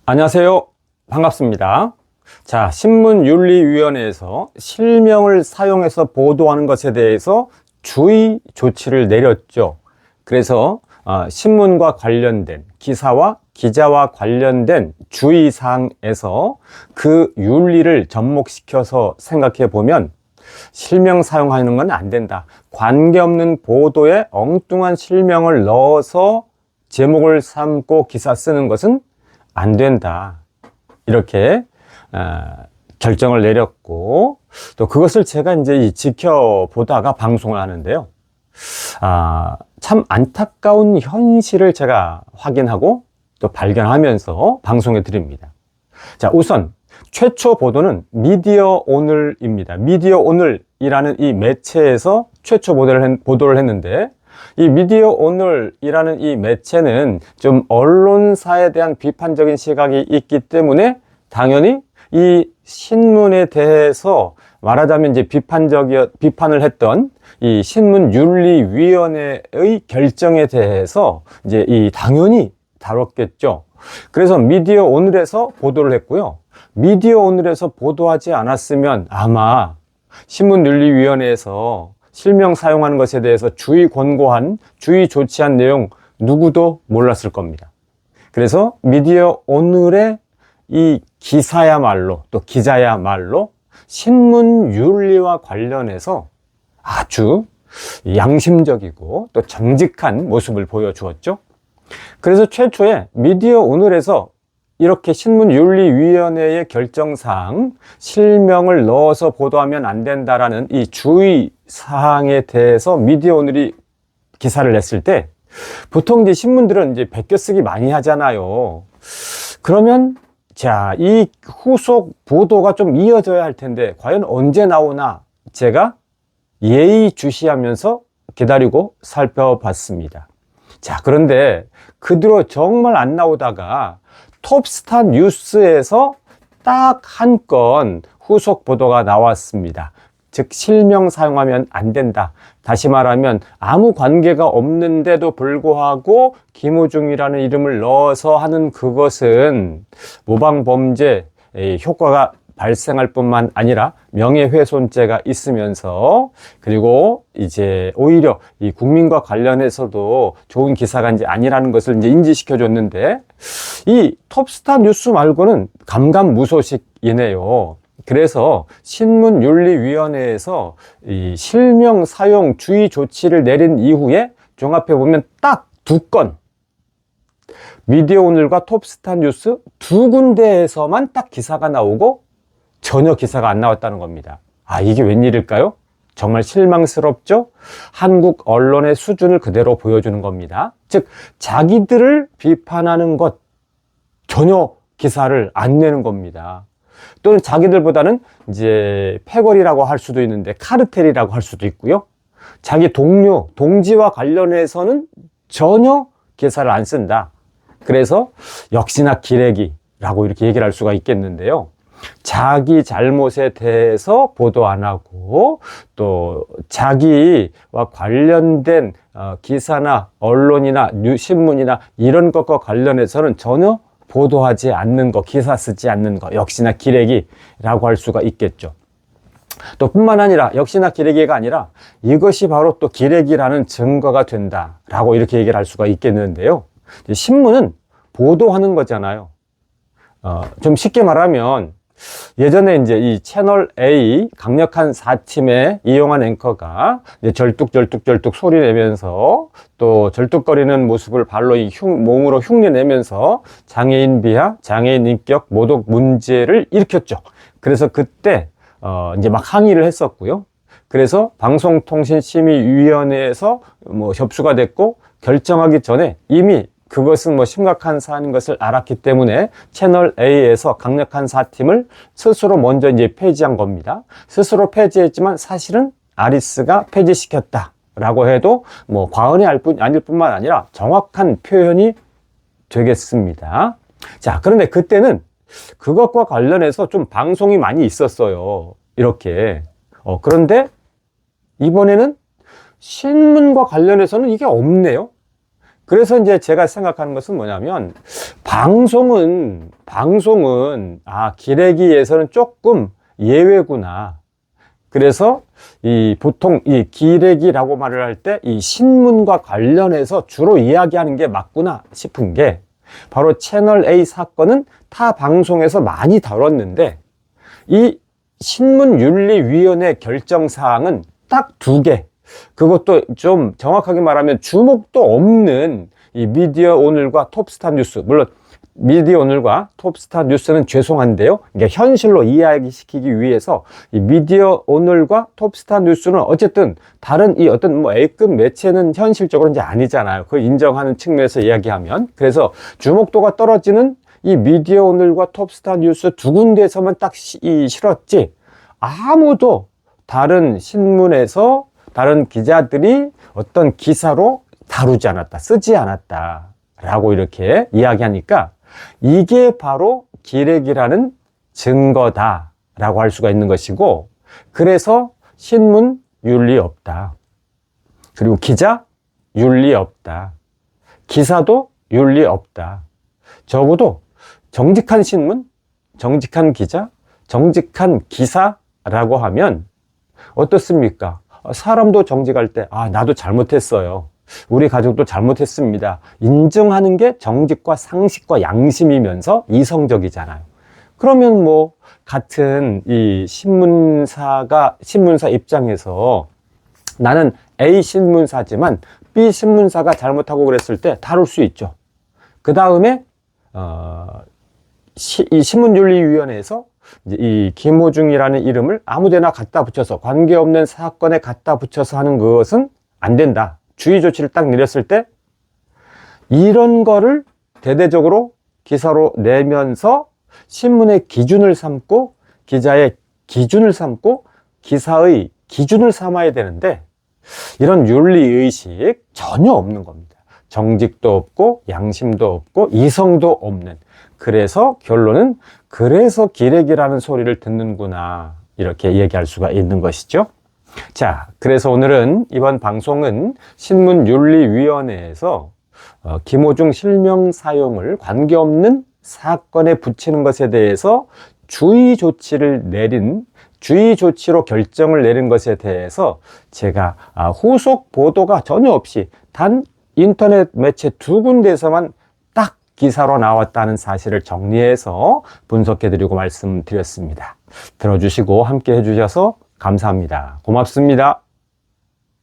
안녕하세요. 반갑습니다. 자, 신문윤리위원회에서 실명을 사용해서 보도하는 것에 대해서 주의 조치를 내렸죠. 그래서 신문과 관련된 기사와 기자와 관련된 주의사항에서 그 윤리를 접목시켜서 생각해 보면 실명 사용하는 건 안 된다. 관계없는 보도에 엉뚱한 실명을 넣어서 제목을 삼고 기사 쓰는 것은 안 된다. 이렇게 결정을 내렸고, 또 그것을 제가 이제 지켜보다가 방송을 하는데요. 참 안타까운 현실을 제가 확인하고 또 발견하면서 방송해 드립니다. 자, 우선 최초 보도는 미디어 오늘입니다. 미디어 오늘이라는 이 매체에서 최초 보도를 했는데, 이 미디어 오늘이라는 이 매체는 좀 언론사에 대한 비판적인 시각이 있기 때문에 당연히 이 신문에 대해서 말하자면 이제 비판을 했던 이 신문윤리위원회의 결정에 대해서 이제 당연히 다뤘겠죠. 그래서 미디어 오늘에서 보도를 했고요. 미디어 오늘에서 보도하지 않았으면 아마 신문윤리위원회에서 실명 사용하는 것에 대해서 주의 조치한 내용 누구도 몰랐을 겁니다. 그래서 미디어 오늘의 이 기사야말로 또 기자야말로 신문 윤리와 관련해서 아주 양심적이고 또 정직한 모습을 보여주었죠. 그래서 최초에 미디어 오늘에서 이렇게 신문윤리위원회의 결정사항 실명을 넣어서 보도하면 안 된다라는 이 주의사항에 대해서 미디어 오늘이 기사를 냈을 때 보통 이제 신문들은 이제 베껴쓰기 많이 하잖아요. 그러면 자, 이 후속 보도가 좀 이어져야 할 텐데 과연 언제 나오나 제가 예의주시하면서 기다리고 살펴봤습니다. 자, 그런데 그 뒤로 정말 안 나오다가 톱스타 뉴스에서 딱 한 건 후속 보도가 나왔습니다. 즉 실명 사용하면 안 된다. 다시 말하면 아무 관계가 없는데도 불구하고 김우중이라는 이름을 넣어서 하는 그것은 모방범죄 효과가 발생할 뿐만 아니라 명예훼손죄가 있으면서 그리고 이제 오히려 이 국민과 관련해서도 좋은 기사가 이제 아니라는 것을 이제 인지시켜 줬는데 이 톱스타 뉴스 말고는 감감무소식이네요. 그래서 신문윤리위원회에서 이 실명 사용 주의 조치를 내린 이후에 종합해 보면 딱 두 건 미디어 오늘과 톱스타 뉴스 두 군데에서만 딱 기사가 나오고 전혀 기사가 안 나왔다는 겁니다. 이게 웬일일까요? 정말 실망스럽죠? 한국 언론의 수준을 그대로 보여주는 겁니다. 즉 자기들을 비판하는 것 전혀 기사를 안 내는 겁니다. 또는 자기들보다는 이제 패거리라고 할 수도 있는데 카르텔이라고 할 수도 있고요. 자기 동지와 관련해서는 전혀 기사를 안 쓴다. 그래서 역시나 기레기라고 이렇게 얘기를 할 수가 있겠는데요. 자기 잘못에 대해서 보도 안 하고 또 자기와 관련된 기사나 언론이나 신문이나 이런 것과 관련해서는 전혀 보도하지 않는 거, 기사 쓰지 않는 거, 역시나 기레기라고 할 수가 있겠죠. 또 뿐만 아니라 역시나 기레기가 아니라 이것이 바로 또 기레기라는 증거가 된다라고 이렇게 얘기를 할 수가 있겠는데요. 신문은 보도하는 거잖아요. 좀 쉽게 말하면 예전에 이제 이 채널 A 강력한 4팀에 이용한 앵커가 절뚝 소리 내면서 또 절뚝거리는 모습을 발로 몸으로 흉내 내면서 장애인 비하, 장애인 인격 모독 문제를 일으켰죠. 그래서 그때 이제 막 항의를 했었고요. 그래서 방송통신심의위원회에서 접수가 됐고 결정하기 전에 이미 그것은 심각한 사안인 것을 알았기 때문에 채널 A에서 강력한 4팀을 스스로 먼저 이제 폐지한 겁니다. 스스로 폐지했지만 사실은 아리스가 폐지시켰다라고 해도 과언이 아닐 뿐만 아니라 정확한 표현이 되겠습니다. 자, 그런데 그때는 그것과 관련해서 좀 방송이 많이 있었어요. 이렇게. 그런데 이번에는 신문과 관련해서는 이게 없네요. 그래서 이제 제가 생각하는 것은 뭐냐면, 방송은, 기레기에서는 조금 예외구나. 그래서 보통 이 기레기라고 말을 할 때 이 신문과 관련해서 주로 이야기하는 게 맞구나 싶은 게, 바로 채널 A 사건은 타 방송에서 많이 다뤘는데, 이 신문윤리위원회 결정사항은 딱 2개. 그것도 좀 정확하게 말하면 주목도 없는 이 미디어 오늘과 톱스타 뉴스, 물론 미디어 오늘과 톱스타 뉴스는 죄송한데요, 이게 현실로 이야기시키기 위해서 이 미디어 오늘과 톱스타 뉴스는 어쨌든 다른 이 어떤 뭐 A급 매체는 현실적으로 이제 아니잖아요. 그걸 인정하는 측면에서 이야기하면. 그래서 주목도가 떨어지는 이 미디어 오늘과 톱스타 뉴스 2군데에서만 딱 실었지, 아무도 다른 신문에서 다른 기자들이 어떤 기사로 다루지 않았다, 쓰지 않았다 라고 이렇게 이야기하니까, 이게 바로 기레기라는 증거다 라고 할 수가 있는 것이고, 그래서 신문 윤리 없다, 그리고 기자 윤리 없다, 기사도 윤리 없다. 적어도 정직한 신문, 정직한 기자, 정직한 기사라고 하면 어떻습니까? 사람도 정직할 때, 나도 잘못했어요, 우리 가족도 잘못했습니다, 인정하는 게 정직과 상식과 양심이면서 이성적이잖아요. 그러면 뭐 같은 이 신문사 입장에서 나는 A 신문사지만 B 신문사가 잘못하고 그랬을 때 다룰 수 있죠. 그 다음에 이 신문윤리위원회에서 이 김호중이라는 이름을 아무데나 갖다 붙여서, 관계없는 사건에 갖다 붙여서 하는 것은 안 된다, 주의 조치를 딱 내렸을 때, 이런 거를 대대적으로 기사로 내면서 신문의 기준을 삼고, 기자의 기준을 삼고, 기사의 기준을 삼아야 되는데, 이런 윤리의식 전혀 없는 겁니다. 정직도 없고 양심도 없고 이성도 없는. 그래서 결론은, 그래서 기레기라는 소리를 듣는구나, 이렇게 얘기할 수가 있는 것이죠. 자, 그래서 오늘은 이번 방송은 신문윤리위원회에서 김호중 실명 사용을 관계없는 사건에 붙이는 것에 대해서 주의 조치로 결정을 내린 것에 대해서 제가 후속 보도가 전혀 없이 단 인터넷 매체 2군데에서만 딱 기사로 나왔다는 사실을 정리해서 분석해드리고 말씀드렸습니다. 들어주시고 함께 해주셔서 감사합니다. 고맙습니다.